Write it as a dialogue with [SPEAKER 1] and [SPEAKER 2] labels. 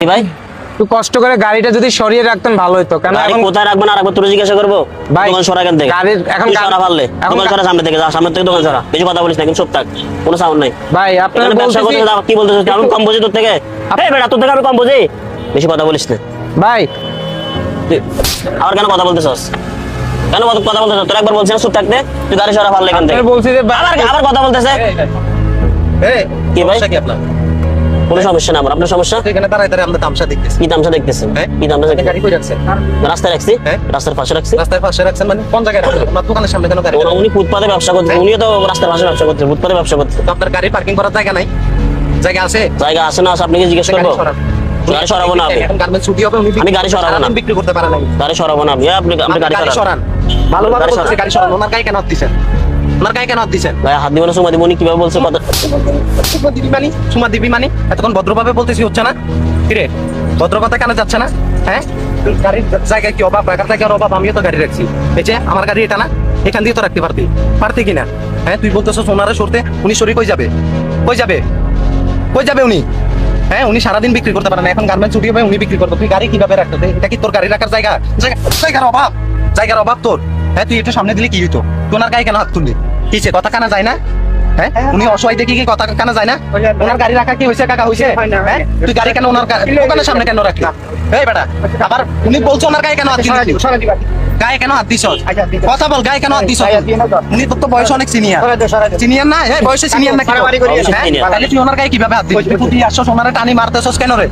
[SPEAKER 1] ভাই
[SPEAKER 2] একটু কষ্ট করে গাড়িটা যদি সরিয়ে রাখতেন ভালো হতো। কেন
[SPEAKER 1] গাড়ি
[SPEAKER 2] এখন
[SPEAKER 1] কোথায় রাখবেন আর একবার তোর জিজ্ঞাসা করবো?
[SPEAKER 2] ভাই,
[SPEAKER 1] দোকান সরা কেন থেকে?
[SPEAKER 2] গাড়ির এখন
[SPEAKER 1] তুই সরা পারলে
[SPEAKER 2] এখন
[SPEAKER 1] দোকান সরা, সামনে থেকে যা, সামনে থেকে দোকান সরা। বেশি কথা বলিস না, কিন্তু চুপ থাক, কোনো সাউন্ড নাই।
[SPEAKER 2] ভাই আপনারা
[SPEAKER 1] এখানে ব্যবসা করতে
[SPEAKER 2] বলতেছি
[SPEAKER 1] যাও, কি বলতেছিস? আমি কম বুঝি তোর থেকে? এই বেটা, তোর থেকে আমি কম বুঝি? বেশি কথা বলিস না।
[SPEAKER 2] ভাই
[SPEAKER 1] তুই আবার কেন কথা বলতেছস? কেন কথা বলতেছস? তোর একবার বলছিস না চুপ থাকতে, তুই গাড়ি সরা পারলে এখান থেকে।
[SPEAKER 2] আপনারা বলছি যে
[SPEAKER 1] আবার আবার কথা বলতেছে। কি ভাই?
[SPEAKER 3] কি আপনার
[SPEAKER 1] কোনো সমস্যা না আমার, আপনার সমস্যা?
[SPEAKER 3] এখানে দাঁড়ায় দাঁড়ায় আমরা তামসা দেখতেছি।
[SPEAKER 1] কি তামসা দেখতেছেন?
[SPEAKER 3] হ্যাঁ?
[SPEAKER 1] কি তামসা
[SPEAKER 3] আপনি
[SPEAKER 1] দেখতেছেন?
[SPEAKER 3] গাড়ি কই রাখছেন?
[SPEAKER 1] রাস্তায় রাখছি,
[SPEAKER 3] হ্যাঁ?
[SPEAKER 1] রাস্তার পাশে রাখছি।
[SPEAKER 3] রাস্তায় পাশে রাখছেন মানে কোন জায়গায় রাখছেন? আপনার দোকানের সামনে কেন গাড়ি রাখছেন?
[SPEAKER 1] উনি ফুটপাতে ব্যবসা করছে, উনিও তো রাস্তার পাশে ব্যবসা করছে, ফুটপাতে ব্যবসা করছে।
[SPEAKER 3] তো আপনার গাড়ি পার্কিং করার জায়গা নাই? জায়গা আছে?
[SPEAKER 1] জায়গা আছে না আছে, আপনাকে জিজ্ঞেস করবো? গাড়ি সরাবো না আমি।
[SPEAKER 3] এখন গার্মেন্টস ছুটি হবে, উনি
[SPEAKER 1] আমি গাড়ি সরাবো না।
[SPEAKER 3] সারাদিন বিক্রি করতে পারেন নাই।
[SPEAKER 1] গাড়ি সরাবো না আমি। আপনি আপনি গাড়ি
[SPEAKER 3] গাড়ি
[SPEAKER 1] সরান।
[SPEAKER 3] সরান। ভালোভাবে
[SPEAKER 1] গাড়ি
[SPEAKER 3] বলতেছি,
[SPEAKER 1] সরান।
[SPEAKER 3] গাড়ি সরান। ওনার গায়ে কেন হাত দিছেন? ওনার গায়ে কেন হাত দিছেন?
[SPEAKER 1] ভাই হাত দিব না, সুমা দিব, উনি কিভাবে বলছে কথা?
[SPEAKER 3] সুমা দিবি মানি? এতক্ষণ ভদ্রভাবে বলতেছি, হচ্ছে না? কিরে, ভদ্র কথা কেন যাচ্ছে না? হ্যাঁ, গাড়ির জায়গায় কি অভাব? রাখার জায়গার অভাব। আমিও তো গাড়ি রাখছি। এই যে আমার গাড়ি এটা না, এখান দিয়ে তো রাখতে পারতি কিনা? হ্যাঁ, তুই বলতেছিস ওনারে সরতে, উনি সরি কই যাবে? কই যাবে? কই যাবে উনি? হ্যাঁ, উনি সারাদিন বিক্রি করতে পারে না, এখন গার্মেন্টস ছুটি হবে, উনি বিক্রি করবে। তুই গাড়ি কিভাবে রাখতে? এটা কি তোর গাড়ি রাখার জায়গা? জায়গার অভাব, জায়গার অভাব তোর। হ্যাঁ, তুই একটু সামনে দিলে কি হইতো? তুই ওনার গায়ে কেন হাত তুললি? কিছে, কথা কানা যায় না? হ্যাঁ, উনি অসহায় দেখি কি কথা কানা যায় না? ওনার গাড়ি রাখা কি হয়েছে কাকা? হয়েছে? হ্যাঁ, তুই গাড়ি কেন ওনার দোকানের সামনে কেন রাখলি? এই বেটা, আবার উনি বলছে ওনার গায়ে কেন হাত দিলি? গায়ে কেন হাত দিছ? কথা বল, গায়ে কেন হাত দিছ? উনি তোর তো বয়স অনেক সিনিয়র। সিনিয়র না? এই বয়সে সিনিয়র না? তাহলে তুই ওনার গায়ে কিভাবে হাত দিলি? তুই আসছস, ওনারে টানি মারতেছস কেন রে?